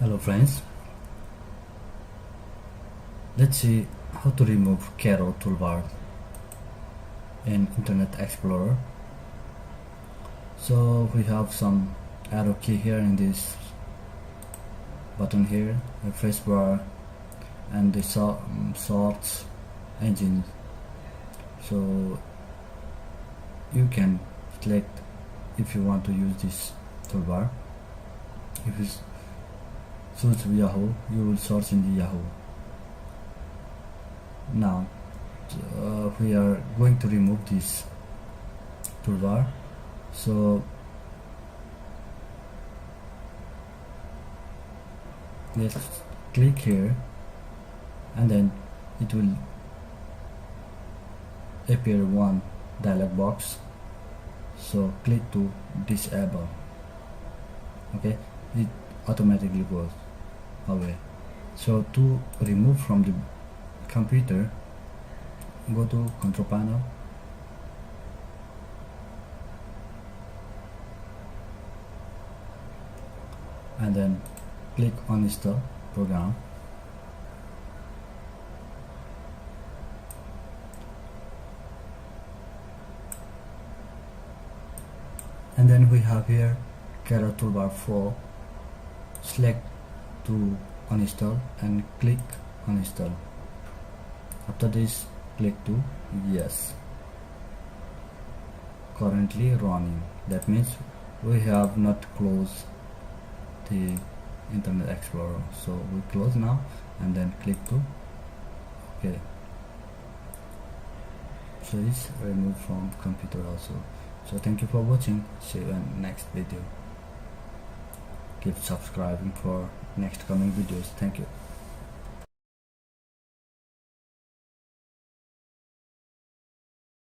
Hello friends, let's see how to remove Quero toolbar in Internet Explorer. So we have some arrow key here in this button here, a face bar and the search engine. So you can select if you want to use this toolbar. If you choose Yahoo, you will search in the Yahoo. Now we are going to remove this toolbar, so let's click here and then it will appear one dialog box, so click to disable. Okay, it automatically goes away. So to remove from the computer, go to control panel and then click uninstall program, and then we have here Quero toolbar 4. Select to uninstall and click uninstall. After this, click to yes. Currently running. That means we have not closed the Internet Explorer. So we close now and then click to OK. So it's removed from computer also. So thank you for watching. See you in next video. Keep subscribing for next coming videos. Thank you.